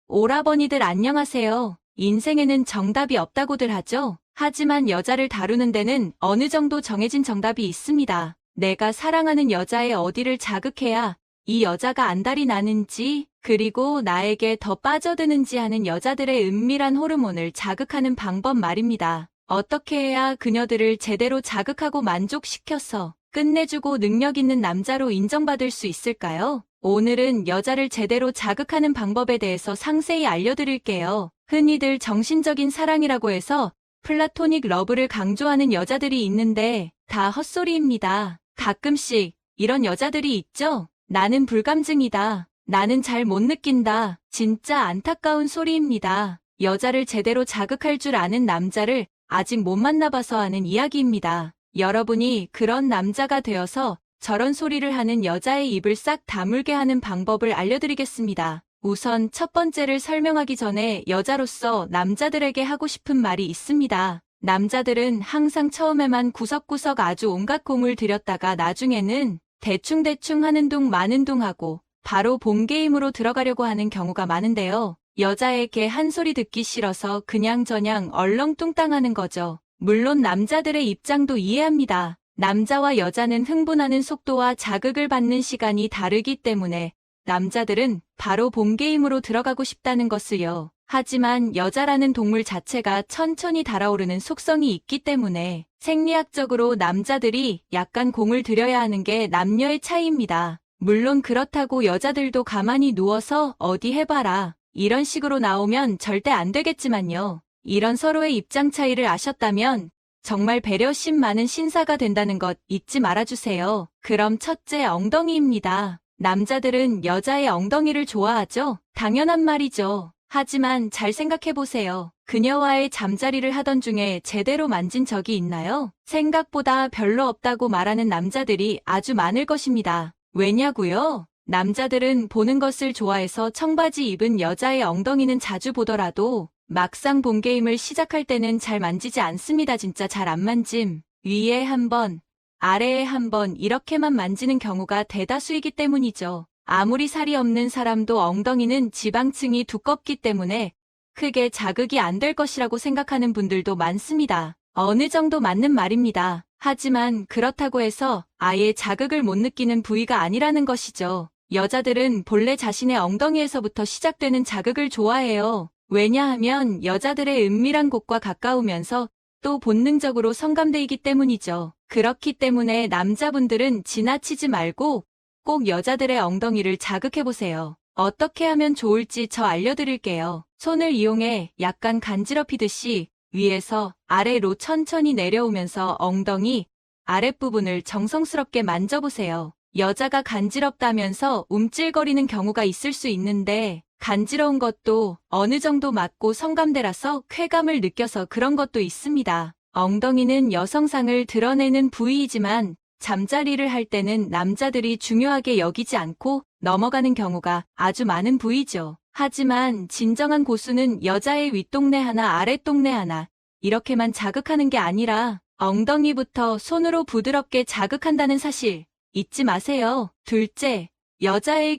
오라버니들 안녕하세요. 인생에는 정답이 없다고들 하죠? 하지만 여자를 다루는 데는 어느 정도 정해진 정답이 있습니다. 내가 사랑하는 여자의 어디를 자극해야 이 여자가 안달이 나는지, 그리고 나에게 더 빠져드는지 하는 여자들의 은밀한 호르몬을 자극하는 방법 말입니다. 어떻게 해야 그녀들을 제대로 자극하고 만족시켜서 끝내주고 능력 있는 남자로 인정받을 수 있을까요? 오늘은 여자를 제대로 자극하는 방법에 대해서 상세히 알려드릴게요. 흔히들 정신적인 사랑이라고 해서 플라토닉 러브를 강조하는 여자들이 있는데 다 헛소리입니다. 가끔씩 이런 여자들이 있죠? 나는 불감증이다. 나는 잘 못 느낀다. 진짜 안타까운 소리입니다. 여자를 제대로 자극할 줄 아는 남자를 아직 못 만나봐서 하는 이야기입니다. 여러분이 그런 남자가 되어서 저런 소리를 하는 여자의 입을 싹 다물게 하는 방법을 알려드리겠습니다. 우선 첫 번째를 설명하기 전에 여자로서 남자들에게 하고 싶은 말이 있습니다. 남자들은 항상 처음에만 구석구석 아주 온갖 공을 들였다가 나중에는 대충대충 하는 둥 마는 둥 하고 바로 본 게임으로 들어가려고 하는 경우가 많은데요. 여자에게 한 소리 듣기 싫어서 그냥저냥 얼렁뚱땅하는 거죠. 물론 남자들의 입장도 이해합니다. 남자와 여자는 흥분하는 속도와 자극을 받는 시간이 다르기 때문에 남자들은 바로 본 게임으로 들어가고 싶다는 것을요. 하지만 여자라는 동물 자체가 천천히 달아오르는 속성이 있기 때문에 생리학적으로 남자들이 약간 공을 들여야 하는 게 남녀의 차이입니다. 물론 그렇다고 여자들도 가만히 누워서 어디 해봐라 이런 식으로 나오면 절대 안 되겠지만요. 이런 서로의 입장 차이를 아셨다면 정말 배려심 많은 신사가 된다는 것 잊지 말아주세요. 그럼 첫째, 엉덩이입니다. 남자들은 여자의 엉덩이를 좋아하죠? 당연한 말이죠. 하지만 잘 생각해보세요. 그녀와의 잠자리를 하던 중에 제대로 만진 적이 있나요? 생각보다 별로 없다고 말하는 남자들이 아주 많을 것입니다. 왜냐고요? 남자들은 보는 것을 좋아해서 청바지 입은 여자의 엉덩이는 자주 보더라도 막상 본 게임을 시작할 때는 잘 만지지 않습니다. 진짜 잘 안 만짐. 위에 한 번, 아래에 한 번 이렇게만 만지는 경우가 대다수이기 때문이죠. 아무리 살이 없는 사람도 엉덩이는 지방층이 두껍기 때문에 크게 자극이 안 될 것이라고 생각하는 분들도 많습니다. 어느 정도 맞는 말입니다. 하지만 그렇다고 해서 아예 자극을 못 느끼는 부위가 아니라는 것이죠. 여자들은 본래 자신의 엉덩이에서부터 시작되는 자극을 좋아해요. 왜냐하면 여자들의 은밀한 곳과 가까우면서 또 본능적으로 성감대이기 때문이죠. 그렇기 때문에 남자분들은 지나치지 말고 꼭 여자들의 엉덩이를 자극해보세요. 어떻게 하면 좋을지 저 알려드릴게요. 손을 이용해 약간 간지럽히듯이 위에서 아래로 천천히 내려오면서 엉덩이 아랫부분을 정성스럽게 만져보세요. 여자가 간지럽다면서 움찔거리는 경우가 있을 수 있는데 간지러운 것도 어느 정도 맞고 성감대라서 쾌감을 느껴서 그런 것도 있습니다. 엉덩이는 여성상을 드러내는 부위이지만 잠자리를 할 때는 남자들이 중요하게 여기지 않고 넘어가는 경우가 아주 많은 부위죠. 하지만 진정한 고수는 여자의 윗동네 하나 아랫동네 하나 이렇게만 자극하는 게 아니라 엉덩이부터 손으로 부드럽게 자극한다는 사실 잊지 마세요. 둘째, 여자의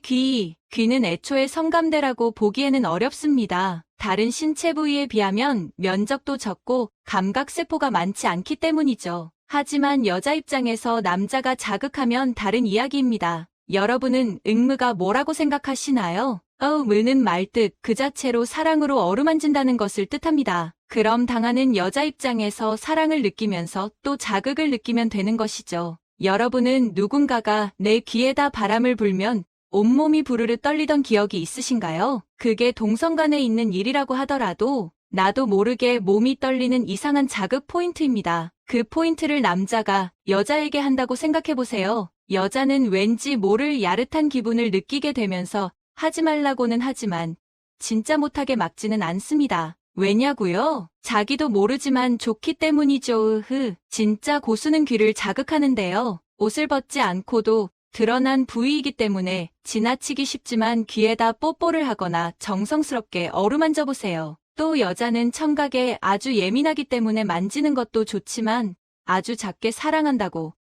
귀는 애초에 성감대라고 보기에는 어렵습니다. 다른 신체 부위에 비하면 면적도 적고 감각세포가 많지 않기 때문이죠. 하지만 여자 입장에서 남자가 자극하면 다른 이야기입니다. 여러분은 응무가 뭐라고 생각하시나요? 무는 말뜻 그 자체로 사랑으로 어루만진다는 것을 뜻합니다. 그럼 당하는 여자 입장에서 사랑을 느끼면서 또 자극을 느끼면 되는 것이죠. 여러분은 누군가가 내 귀에다 바람을 불면 온몸이 부르르 떨리던 기억이 있으신가요? 그게 동성간에 있는 일이라고 하더라도 나도 모르게 몸이 떨리는 이상한 자극 포인트입니다. 그 포인트를 남자가 여자에게 한다고 생각해보세요. 여자는 왠지 모를 야릇한 기분을 느끼게 되면서 하지 말라고는 하지만 진짜 못하게 막지는 않습니다. 왜냐고요? 자기도 모르지만 좋기 때문이죠. 진짜 고수는 귀를 자극하는데요. 옷을 벗지 않고도 드러난 부위이기 때문에 지나치기 쉽지만 귀에다 뽀뽀를 하거나 정성스럽게 어루만져보세요. 또 여자는 청각에 아주 예민하기 때문에 만지는 것도 좋지만 아주 작게 사랑한다고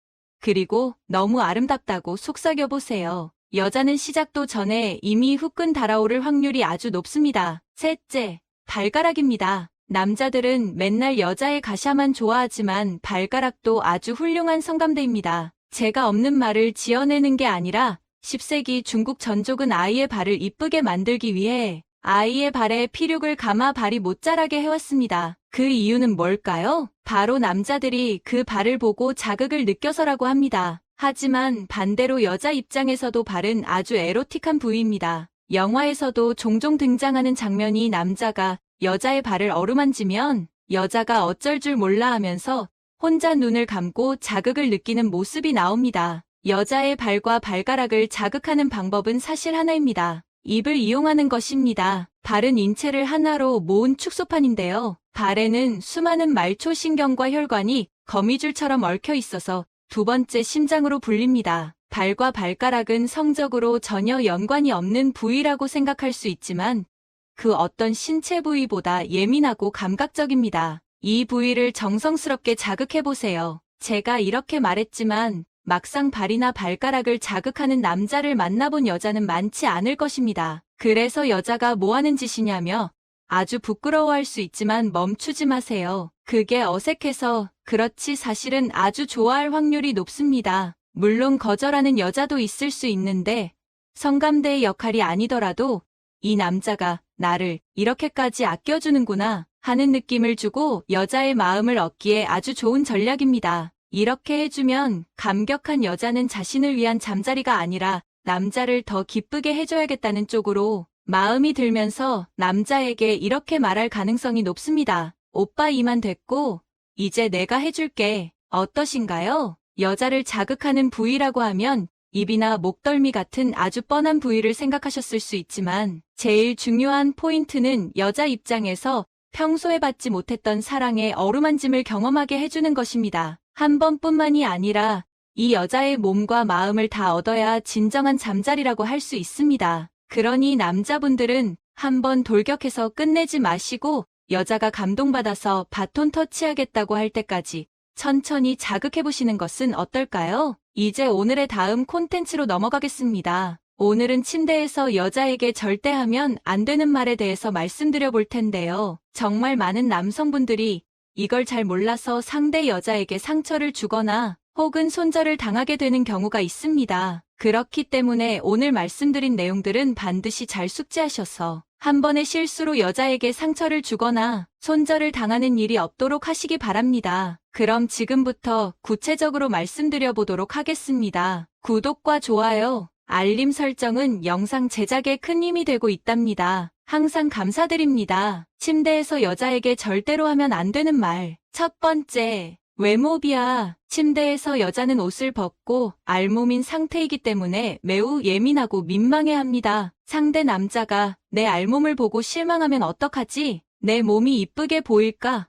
그리고 너무 아름답다고 속삭여보세요. 여자는 시작도 전에 이미 후끈 달아오를 확률이 아주 높습니다. 셋째, 발가락입니다. 남자들은 맨날 여자의 가샤만 좋아하지만 발가락도 아주 훌륭한 성감대입니다. 제가 없는 말을 지어내는 게 아니라 10세기 중국 전족은 아이의 발을 이쁘게 만들기 위해 아이의 발에 피륙을 감아 발이 못 자라게 해왔습니다. 그 이유는 뭘까요? 바로 남자들이 그 발을 보고 자극을 느껴서라고 합니다. 하지만 반대로 여자 입장에서도 발은 아주 에로틱한 부위입니다. 영화에서도 종종 등장하는 장면이 남자가 여자의 발을 어루만지면 여자가 어쩔 줄 몰라 하면서 혼자 눈을 감고 자극을 느끼는 모습이 나옵니다. 여자의 발과 발가락을 자극하는 방법은 사실 하나입니다. 입을 이용하는 것입니다. 발은 인체를 하나로 모은 축소판인데요. 발에는 수많은 말초신경과 혈관이 거미줄처럼 얽혀 있어서 두 번째 심장으로 불립니다. 발과 발가락은 성적으로 전혀 연관이 없는 부위라고 생각할 수 있지만 그 어떤 신체 부위보다 예민하고 감각적입니다. 이 부위를 정성스럽게 자극해보세요. 제가 이렇게 말했지만 막상 발이나 발가락을 자극하는 남자를 만나본 여자는 많지 않을 것입니다. 그래서 여자가 뭐 하는 짓이냐며 아주 부끄러워할 수 있지만 멈추지 마세요. 그게 어색해서 그렇지 사실은 아주 좋아할 확률이 높습니다. 물론 거절하는 여자도 있을 수 있는데 성감대의 역할이 아니더라도 이 남자가 나를 이렇게까지 아껴주는구나 하는 느낌을 주고 여자의 마음을 얻기에 아주 좋은 전략입니다. 이렇게 해주면 감격한 여자는 자신을 위한 잠자리가 아니라 남자를 더 기쁘게 해줘야겠다는 쪽으로 마음이 들면서 남자에게 이렇게 말할 가능성이 높습니다. 오빠 이만 됐고 이제 내가 해줄게. 어떠신가요? 여자를 자극하는 부위라고 하면 입이나 목덜미 같은 아주 뻔한 부위를 생각하셨을 수 있지만 제일 중요한 포인트는 여자 입장에서 평소에 받지 못했던 사랑의 어루만짐을 경험하게 해주는 것입니다. 한 번뿐만이 아니라 이 여자의 몸과 마음을 다 얻어야 진정한 잠자리라고 할 수 있습니다. 그러니 남자분들은 한번 돌격해서 끝내지 마시고 여자가 감동받아서 바톤 터치하겠다고 할 때까지 천천히 자극해보시는 것은 어떨까요? 이제 오늘의 다음 콘텐츠로 넘어가겠습니다. 오늘은 침대에서 여자에게 절대 하면 안 되는 말에 대해서 말씀드려 볼 텐데요. 정말 많은 남성분들이 이걸 잘 몰라서 상대 여자에게 상처를 주거나 혹은 손절을 당하게 되는 경우가 있습니다. 그렇기 때문에 오늘 말씀드린 내용들은 반드시 잘 숙지하셔서 한 번의 실수로 여자에게 상처를 주거나 손절을 당하는 일이 없도록 하시기 바랍니다. 그럼 지금부터 구체적으로 말씀드려 보도록 하겠습니다. 구독과 좋아요, 알림 설정은 영상 제작에 큰 힘이 되고 있답니다. 항상 감사드립니다. 침대에서 여자에게 절대로 하면 안 되는 말. 첫 번째, 외모 비하. 침대에서 여자는 옷을 벗고 알몸인 상태이기 때문에 매우 예민하고 민망해합니다. 상대 남자가 내 알몸을 보고 실망하면 어떡하지? 내 몸이 이쁘게 보일까?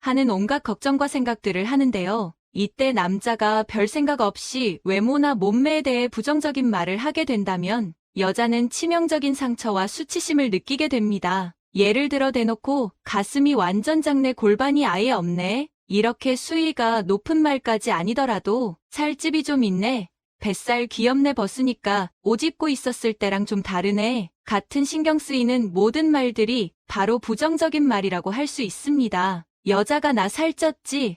하는 온갖 걱정과 생각들을 하는데요. 이때 남자가 별 생각 없이 외모나 몸매에 대해 부정적인 말을 하게 된다면 여자는 치명적인 상처와 수치심을 느끼게 됩니다. 예를 들어 대놓고 가슴이 완전 작네, 골반이 아예 없네, 이렇게 수위가 높은 말까지 아니더라도 살집이 좀 있네, 뱃살 귀엽네, 벗으니까 옷 입고 있었을 때랑 좀 다르네 같은 신경 쓰이는 모든 말들이 바로 부정적인 말이라고 할 수 있습니다. 여자가 나 살쪘지?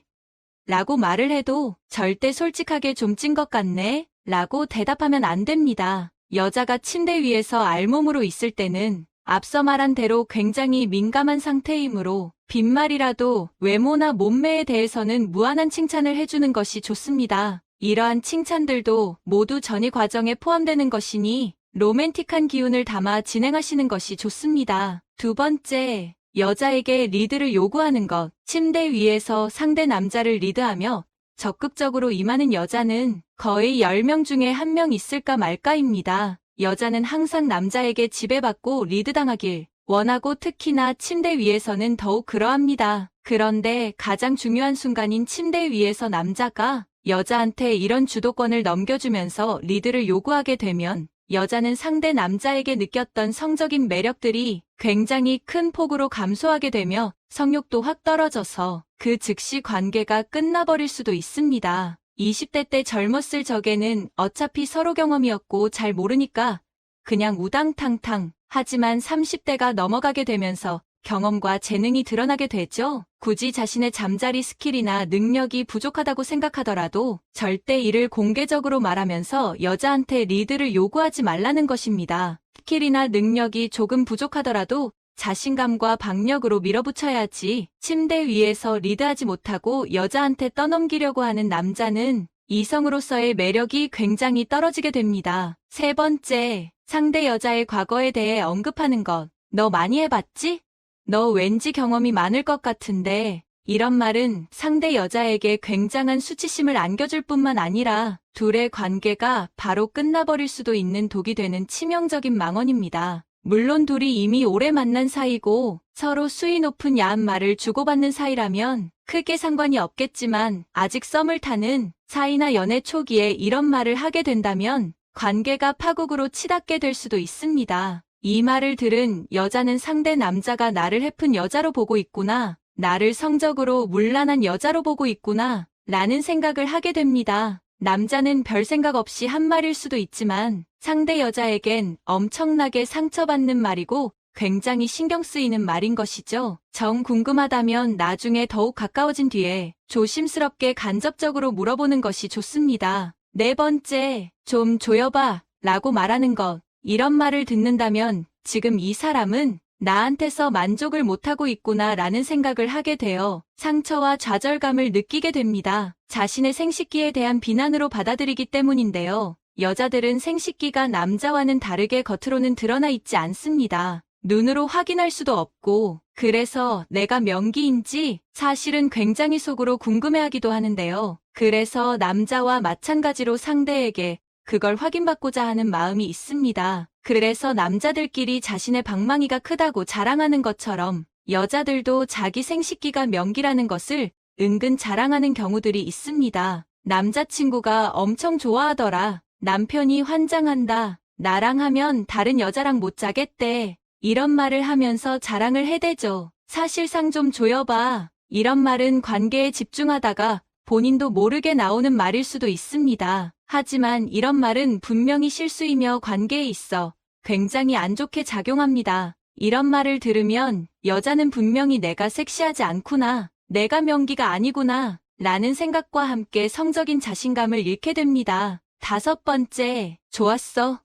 라고 말을 해도 절대 솔직하게 좀 찐 것 같네? 라고 대답하면 안 됩니다. 여자가 침대 위에서 알몸으로 있을 때는 앞서 말한 대로 굉장히 민감한 상태이므로 빈말이라도 외모나 몸매에 대해서는 무한한 칭찬을 해주는 것이 좋습니다. 이러한 칭찬들도 모두 전이 과정에 포함되는 것이니 로맨틱한 기운을 담아 진행하시는 것이 좋습니다. 두 번째, 여자에게 리드를 요구하는 것. 침대 위에서 상대 남자를 리드하며 적극적으로 임하는 여자는 거의 10명 중에 1명 있을까 말까입니다. 여자는 항상 남자에게 지배받고 리드당하길 원하고 특히나 침대 위에서는 더욱 그러합니다. 그런데 가장 중요한 순간인 침대 위에서 남자가 여자한테 이런 주도권을 넘겨주면서 리드를 요구하게 되면 여자는 상대 남자에게 느꼈던 성적인 매력들이 굉장히 큰 폭으로 감소하게 되며 성욕도 확 떨어져서 그 즉시 관계가 끝나버릴 수도 있습니다. 20대 때 젊었을 적에는 어차피 서로 경험이었고 잘 모르니까 그냥 우당탕탕. 하지만 30대가 넘어가게 되면서 경험과 재능이 드러나게 되죠. 굳이 자신의 잠자리 스킬이나 능력이 부족하다고 생각하더라도 절대 이를 공개적으로 말하면서 여자한테 리드를 요구하지 말라는 것입니다. 스킬이나 능력이 조금 부족하더라도 자신감과 박력으로 밀어붙여야지. 침대 위에서 리드하지 못하고 여자한테 떠넘기려고 하는 남자는 이성으로서의 매력이 굉장히 떨어지게 됩니다. 세 번째, 상대 여자의 과거에 대해 언급하는 것. 너 많이 해봤지? 너 왠지 경험이 많을 것 같은데. 이런 말은 상대 여자에게 굉장한 수치심을 안겨줄 뿐만 아니라 둘의 관계가 바로 끝나버릴 수도 있는 독이 되는 치명적인 망언입니다. 물론 둘이 이미 오래 만난 사이고 서로 수위 높은 야한 말을 주고받는 사이라면 크게 상관이 없겠지만 아직 썸을 타는 사이나 연애 초기에 이런 말을 하게 된다면 관계가 파국으로 치닫게 될 수도 있습니다. 이 말을 들은 여자는 상대 남자가 나를 해픈 여자로 보고 있구나, 나를 성적으로 문란한 여자로 보고 있구나 라는 생각을 하게 됩니다. 남자는 별 생각 없이 한 말일 수도 있지만 상대 여자에겐 엄청나게 상처받는 말이고 굉장히 신경 쓰이는 말인 것이죠. 정 궁금하다면 나중에 더욱 가까워진 뒤에 조심스럽게 간접적으로 물어보는 것이 좋습니다. 네 번째, 좀 조여봐 라고 말하는 것. 이런 말을 듣는다면 지금 이 사람은 나한테서 만족을 못하고 있구나 라는 생각을 하게 되어 상처와 좌절감을 느끼게 됩니다. 자신의 생식기에 대한 비난으로 받아들이기 때문인데요. 여자들은 생식기가 남자와는 다르게 겉으로는 드러나 있지 않습니다. 눈으로 확인할 수도 없고 그래서 내가 명기인지 사실은 굉장히 속으로 궁금해하기도 하는데요. 그래서 남자와 마찬가지로 상대에게 그걸 확인받고자 하는 마음이 있습니다. 그래서 남자들끼리 자신의 방망이가 크다고 자랑하는 것처럼 여자들도 자기 생식기가 명기라는 것을 은근 자랑하는 경우들이 있습니다. 남자친구가 엄청 좋아하더라. 남편이 환장한다. 나랑 하면 다른 여자랑 못 자겠대. 이런 말을 하면서 자랑을 해대죠. 사실상 좀 조여봐. 이런 말은 관계에 집중하다가 본인도 모르게 나오는 말일 수도 있습니다. 하지만 이런 말은 분명히 실수이며 관계에 있어 굉장히 안 좋게 작용합니다. 이런 말을 들으면 여자는 분명히 내가 섹시하지 않구나, 내가 명기가 아니구나 라는 생각과 함께 성적인 자신감을 잃게 됩니다. 다섯 번째, 좋았어?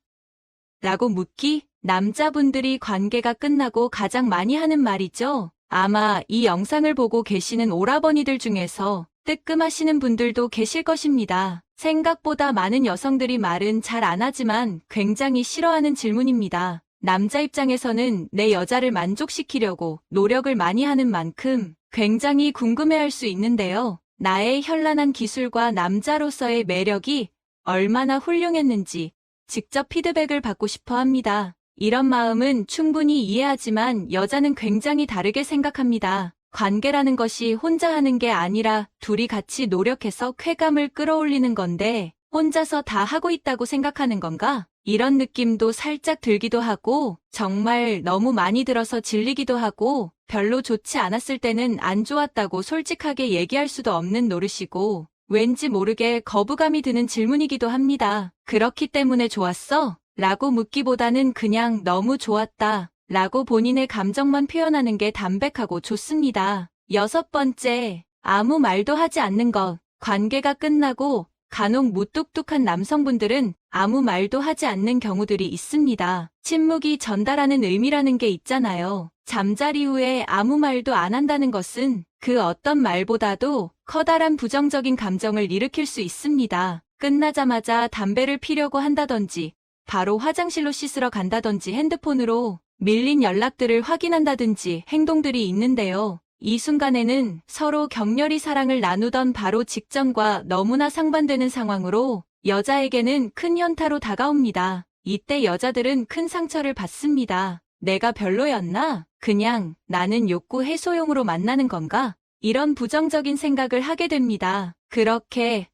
라고 묻기. 남자분들이 관계가 끝나고 가장 많이 하는 말이죠. 아마 이 영상을 보고 계시는 오라버니들 중에서 뜨끔하시는 분들도 계실 것입니다. 생각보다 많은 여성들이 말은 잘 안 하지만 굉장히 싫어하는 질문입니다. 남자 입장에서는 내 여자를 만족시키려고 노력을 많이 하는 만큼 굉장히 궁금해할 수 있는데요. 나의 현란한 기술과 남자로서의 매력이 얼마나 훌륭했는지 직접 피드백을 받고 싶어 합니다. 이런 마음은 충분히 이해하지만 여자는 굉장히 다르게 생각합니다. 관계라는 것이 혼자 하는 게 아니라 둘이 같이 노력해서 쾌감을 끌어올리는 건데 혼자서 다 하고 있다고 생각하는 건가? 이런 느낌도 살짝 들기도 하고 정말 너무 많이 들어서 질리기도 하고 별로 좋지 않았을 때는 안 좋았다고 솔직하게 얘기할 수도 없는 노릇이고 왠지 모르게 거부감이 드는 질문이기도 합니다. 그렇기 때문에 좋았어? 라고 묻기보다는 그냥 너무 좋았다 라고 본인의 감정만 표현하는 게 담백하고 좋습니다. 여섯 번째, 아무 말도 하지 않는 것. 관계가 끝나고 간혹 무뚝뚝한 남성분들은 아무 말도 하지 않는 경우들이 있습니다. 침묵이 전달하는 의미라는 게 있잖아요. 잠자리 후에 아무 말도 안 한다는 것은 그 어떤 말보다도 커다란 부정적인 감정을 일으킬 수 있습니다. 끝나자마자 담배를 피려고 한다든지 바로 화장실로 씻으러 간다든지 핸드폰으로 밀린 연락들을 확인한다든지 행동들이 있는데요. 이 순간에는 서로 격렬히 사랑을 나누던 바로 직전과 너무나 상반되는 상황으로 여자에게는 큰 현타로 다가옵니다. 이때 여자들은 큰 상처를 받습니다. 내가 별로였나? 그냥 나는 욕구 해소용으로 만나는 건가? 이런 부정적인 생각을 하게 됩니다. 그렇게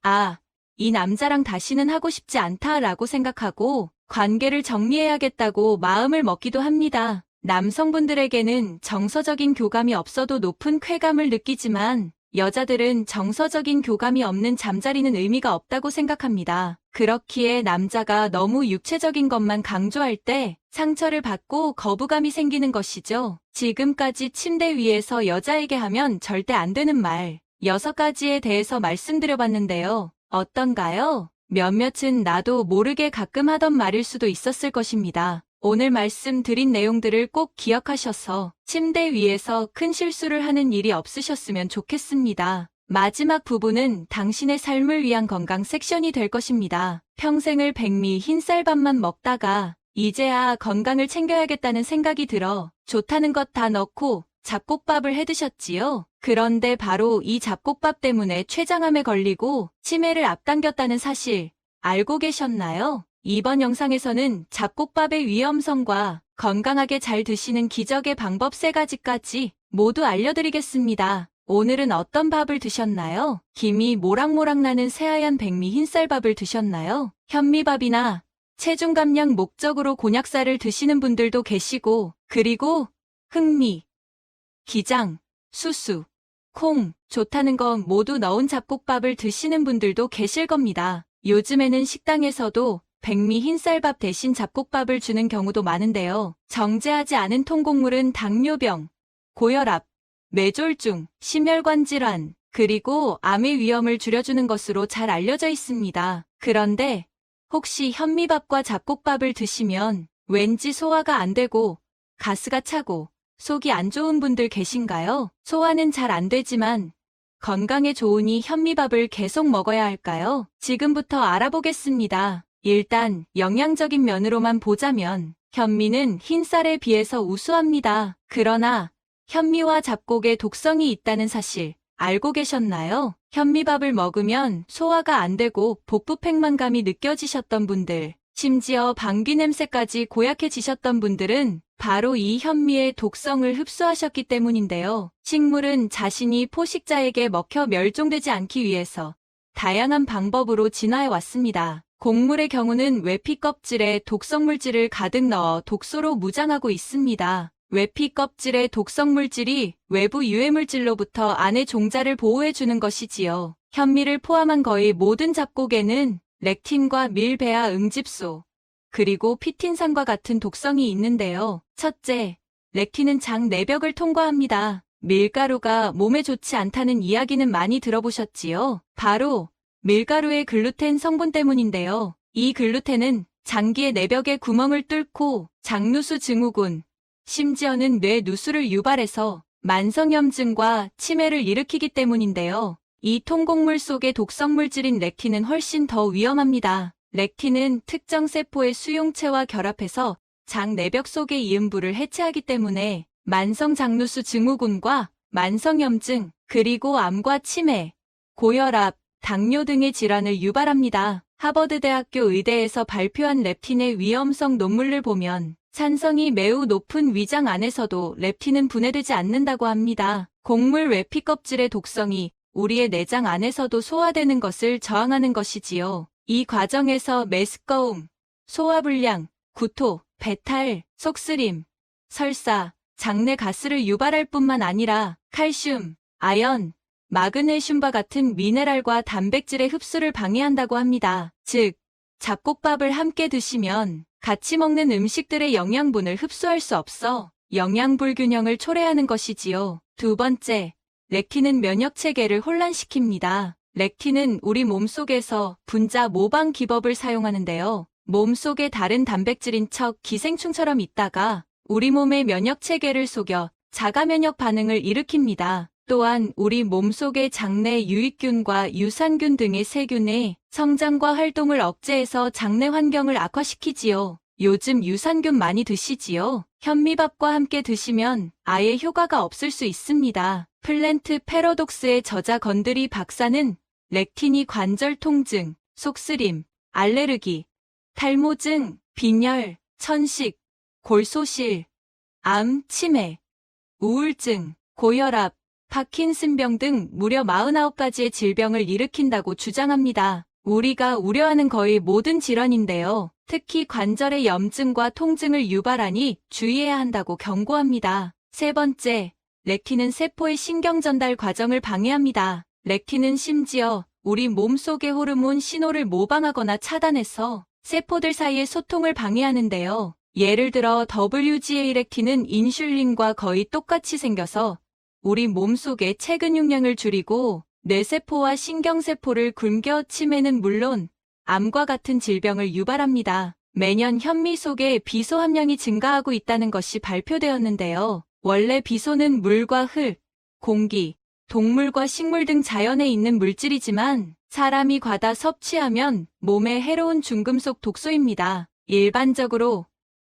이 남자랑 다시는 하고 싶지 않다라고 생각하고 관계를 정리해야겠다고 마음을 먹기도 합니다. 남성분들에게는 정서적인 교감이 없어도 높은 쾌감을 느끼지만 여자들은 정서적인 교감이 없는 잠자리는 의미가 없다고 생각합니다. 그렇기에 남자가 너무 육체적인 것만 강조할 때 상처를 받고 거부감이 생기는 것이죠. 지금까지 침대 위에서 여자에게 하면 절대 안 되는 말 6가지에 대해서 말씀드려봤는데요. 어떤가요? 몇몇은 나도 모르게 가끔 하던 말일 수도 있었을 것입니다. 오늘 말씀드린 내용들을 꼭 기억하셔서 침대 위에서 큰 실수를 하는 일이 없으셨으면 좋겠습니다. 마지막 부분은 당신의 삶을 위한 건강 섹션이 될 것입니다. 평생을 백미 흰쌀밥만 먹다가 이제야 건강을 챙겨야겠다는 생각이 들어 좋다는 것 다 넣고 잡곡밥을 해드셨지요? 그런데 바로 이 잡곡밥 때문에 췌장암에 걸리고 치매를 앞당겼다는 사실 알고 계셨나요? 이번 영상에서는 잡곡밥의 위험성과 건강하게 잘 드시는 기적의 방법 3가지까지 모두 알려드리겠습니다. 오늘은 어떤 밥을 드셨나요? 김이 모락모락 나는 새하얀 백미 흰쌀밥을 드셨나요? 현미밥이나 체중 감량 목적으로 곤약쌀을 드시는 분들도 계시고, 그리고 흑미, 기장, 수수, 콩, 좋다는 건 모두 넣은 잡곡밥을 드시는 분들도 계실 겁니다. 요즘에는 식당에서도 백미 흰쌀밥 대신 잡곡밥을 주는 경우도 많은데요. 정제하지 않은 통곡물은 당뇨병, 고혈압, 뇌졸중, 심혈관 질환, 그리고 암의 위험을 줄여주는 것으로 잘 알려져 있습니다. 그런데 혹시 현미밥과 잡곡밥을 드시면 왠지 소화가 안 되고 가스가 차고 속이 안 좋은 분들 계신가요? 소화는 잘 안 되지만 건강에 좋으니 현미밥을 계속 먹어야 할까요? 지금부터 알아보겠습니다. 일단 영양적인 면으로만 보자면 현미는 흰쌀에 비해서 우수합니다. 그러나 현미와 잡곡에 독성이 있다는 사실 알고 계셨나요? 현미밥을 먹으면 소화가 안 되고 복부 팽만감이 느껴지셨던 분들, 심지어 방귀 냄새까지 고약해지셨던 분들은 바로 이 현미의 독성을 흡수하셨기 때문인데요. 식물은 자신이 포식자에게 먹혀 멸종되지 않기 위해서 다양한 방법으로 진화해 왔습니다. 곡물의 경우는 외피 껍질에 독성물질을 가득 넣어 독소로 무장하고 있습니다. 외피 껍질의 독성물질이 외부 유해물질로부터 안의 종자를 보호해주는 것이지요. 현미를 포함한 거의 모든 잡곡에는 렉틴과 밀배아 응집소, 그리고 피틴산과 같은 독성이 있는데요. 첫째, 렉틴은 장 내벽을 통과합니다. 밀가루가 몸에 좋지 않다는 이야기는 많이 들어보셨지요? 바로 밀가루의 글루텐 성분 때문인데요. 이 글루텐은 장기의 내벽에 구멍을 뚫고 장누수 증후군, 심지어는 뇌 누수를 유발해서 만성염증과 치매를 일으키기 때문인데요. 이 통곡물 속의 독성물질인 렉틴은 훨씬 더 위험합니다. 렉틴은 특정 세포의 수용체와 결합해서 장 내벽 속의 이음부를 해체하기 때문에 만성 장누수 증후군과 만성염증, 그리고 암과 치매, 고혈압, 당뇨 등의 질환을 유발합니다. 하버드대학교 의대에서 발표한 렙틴의 위험성 논문을 보면 산성이 매우 높은 위장 안에서도 렙틴은 분해되지 않는다고 합니다. 곡물 외피 껍질의 독성이 우리의 내장 안에서도 소화되는 것을 저항하는 것이지요. 이 과정에서 메스꺼움, 소화불량, 구토, 배탈, 속쓰림, 설사, 장내 가스를 유발할 뿐만 아니라 칼슘, 아연, 마그네슘과 같은 미네랄과 단백질의 흡수를 방해한다고 합니다. 즉, 잡곡밥을 함께 드시면 같이 먹는 음식들의 영양분을 흡수할 수 없어 영양불균형을 초래하는 것이지요. 두 번째, 렉틴은 면역체계를 혼란시킵니다. 렉틴은 우리 몸속에서 분자 모방 기법을 사용하는데요. 몸속에 다른 단백질인 척 기생충처럼 있다가 우리 몸의 면역체계를 속여 자가면역 반응을 일으킵니다. 또한 우리 몸속의 장내 유익균과 유산균 등의 세균의 성장과 활동을 억제해서 장내 환경을 악화시키지요. 요즘 유산균 많이 드시지요? 현미밥과 함께 드시면 아예 효과가 없을 수 있습니다. 플랜트 패러독스의 저자 건드리 박사는 렉틴이 관절 통증, 속쓰림, 알레르기, 탈모증, 빈혈, 천식, 골소실, 암, 치매, 우울증, 고혈압, 파킨슨병 등 무려 49가지의 질병을 일으킨다고 주장합니다. 우리가 우려하는 거의 모든 질환인데요. 특히 관절의 염증과 통증을 유발하니 주의해야 한다고 경고합니다. 세 번째, 렉틴은 세포의 신경 전달 과정을 방해합니다. 렉틴은 심지어 우리 몸속의 호르몬 신호를 모방하거나 차단해서 세포들 사이의 소통을 방해하는데요. 예를 들어 WGA 렉틴은 인슐린과 거의 똑같이 생겨서 우리 몸속의 체근육량을 줄이고 뇌세포와 신경세포를 굶겨 치매는 물론 암과 같은 질병을 유발합니다. 매년 현미 속에 비소 함량이 증가하고 있다는 것이 발표되었는데요. 원래 비소는 물과 흙, 공기, 동물과 식물 등 자연에 있는 물질이지만 사람이 과다 섭취하면 몸에 해로운 중금속 독소입니다. 일반적으로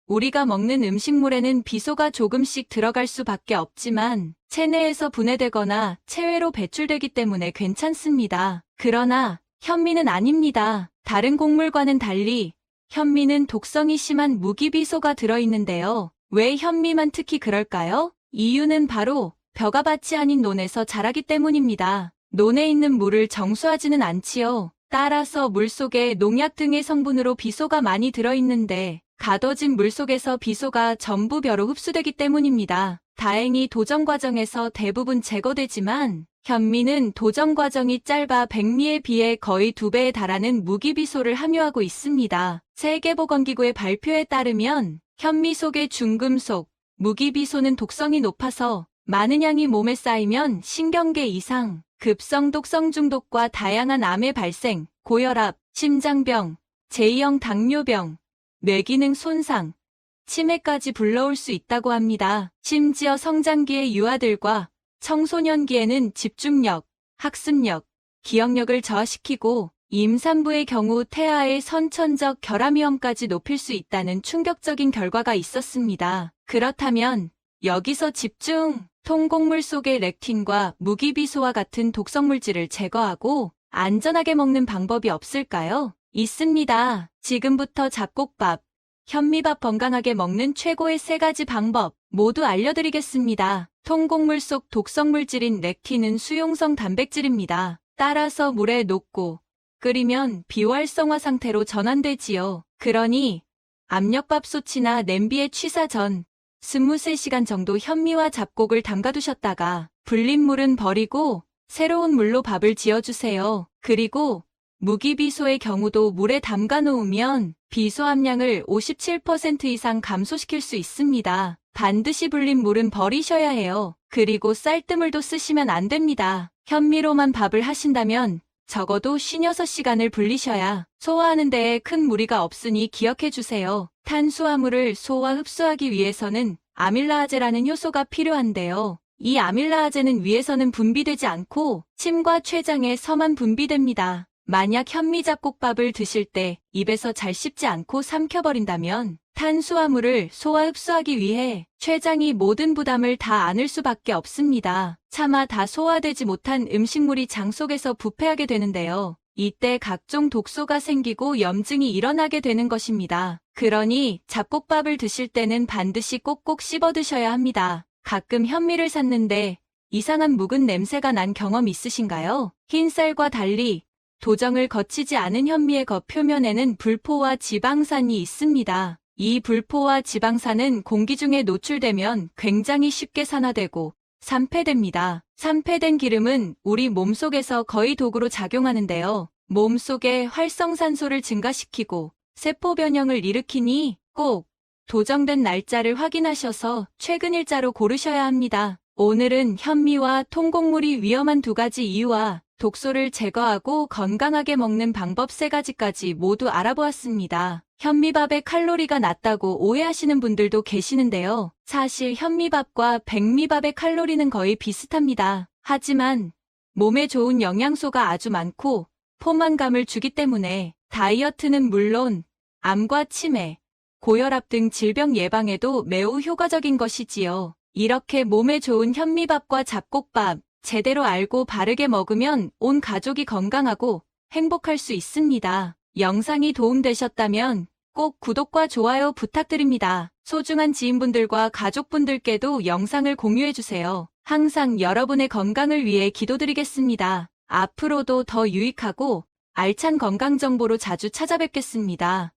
우리가 먹는 음식물에는 비소가 조금씩 들어갈 수밖에 없지만 체내에서 분해되거나 체외로 배출되기 때문에 괜찮습니다. 그러나 현미는 아닙니다. 다른 곡물과는 달리 현미는 독성이 심한 무기비소가 들어있는데요. 왜 현미만 특히 그럴까요? 이유는 바로 벼가 밭이 아닌 논에서 자라기 때문입니다. 논에 있는 물을 정수하지는 않지요. 따라서 물속에 농약 등의 성분으로 비소가 많이 들어있는데 가둬진 물속에서 비소가 전부 벼로 흡수되기 때문입니다. 다행히 도정 과정에서 대부분 제거되지만 현미는 도정 과정이 짧아 백미에 비해 거의 2배에 달하는 무기비소를 함유하고 있습니다. 세계보건기구의 발표에 따르면 현미 속의 중금속, 무기비소는 독성이 높아서 많은 양이 몸에 쌓이면 신경계 이상, 급성 독성 중독과 다양한 암의 발생, 고혈압, 심장병, 제2형 당뇨병, 뇌기능 손상, 치매까지 불러올 수 있다고 합니다. 심지어 성장기의 유아들과 청소년기에는 집중력, 학습력, 기억력을 저하시키고 임산부의 경우 태아의 선천적 결함 위험까지 높일 수 있다는 충격적인 결과가 있었습니다. 그렇다면 여기서 집중! 통곡물 속의 렉틴과 무기비소와 같은 독성물질을 제거하고 안전하게 먹는 방법이 없을까요? 있습니다. 지금부터 잡곡밥, 현미밥 건강하게 먹는 최고의 3가지 방법 모두 알려드리겠습니다. 통곡물 속 독성물질인 렉틴은 수용성 단백질입니다. 따라서 물에 녹고 끓이면 비활성화 상태로 전환되지요. 그러니 압력밥솥이나 냄비에 취사 전 23시간 정도 현미와 잡곡을 담가두셨다가 불린 물은 버리고 새로운 물로 밥을 지어주세요. 그리고 무기비소의 경우도 물에 담가 놓으면 비소 함량을 57% 이상 감소시킬 수 있습니다. 반드시 불린 물은 버리셔야 해요. 그리고 쌀뜨물도 쓰시면 안 됩니다. 현미로만 밥을 하신다면 적어도 56시간을 불리셔야 소화하는 데에 큰 무리가 없으니 기억해 주세요. 탄수화물을 소화 흡수하기 위해서는 아밀라아제라는 효소가 필요한데요. 이 아밀라아제는 위에서는 분비되지 않고 침과 췌장에서만 분비됩니다. 만약 현미잡곡밥을 드실 때 입에서 잘 씹지 않고 삼켜버린다면 탄수화물을 소화 흡수하기 위해 췌장이 모든 부담을 다 안을 수밖에 없습니다. 차마 다 소화되지 못한 음식물이 장 속에서 부패하게 되는데요. 이때 각종 독소가 생기고 염증이 일어나게 되는 것입니다. 그러니 잡곡밥을 드실 때는 반드시 꼭꼭 씹어 드셔야 합니다. 가끔 현미를 샀는데 이상한 묵은 냄새가 난 경험 있으신가요? 흰쌀과 달리 도정을 거치지 않은 현미의 겉표면에는 불포와 지방산이 있습니다. 이 불포와 지방산은 공기 중에 노출되면 굉장히 쉽게 산화되고 산패됩니다. 산패된 기름은 우리 몸속에서 거의 독으로 작용하는데요. 몸속에 활성산소를 증가시키고 세포 변형을 일으키니 꼭 도정된 날짜를 확인하셔서 최근 일자로 고르셔야 합니다. 오늘은 현미와 통곡물이 위험한 2가지 이유와 독소를 제거하고 건강하게 먹는 방법 3가지까지 모두 알아보았습니다. 현미밥의 칼로리가 낮다고 오해하시는 분들도 계시는데요. 사실 현미밥과 백미밥의 칼로리는 거의 비슷합니다. 하지만 몸에 좋은 영양소가 아주 많고 포만감을 주기 때문에 다이어트는 물론 암과 치매, 고혈압 등 질병 예방에도 매우 효과적인 것이지요. 이렇게 몸에 좋은 현미밥과 잡곡밥 제대로 알고 바르게 먹으면 온 가족이 건강하고 행복할 수 있습니다. 영상이 도움되셨다면 꼭 구독과 좋아요 부탁드립니다. 소중한 지인분들과 가족분들께도 영상을 공유해주세요. 항상 여러분의 건강을 위해 기도드리겠습니다. 앞으로도 더 유익하고 알찬 건강 정보로 자주 찾아뵙겠습니다.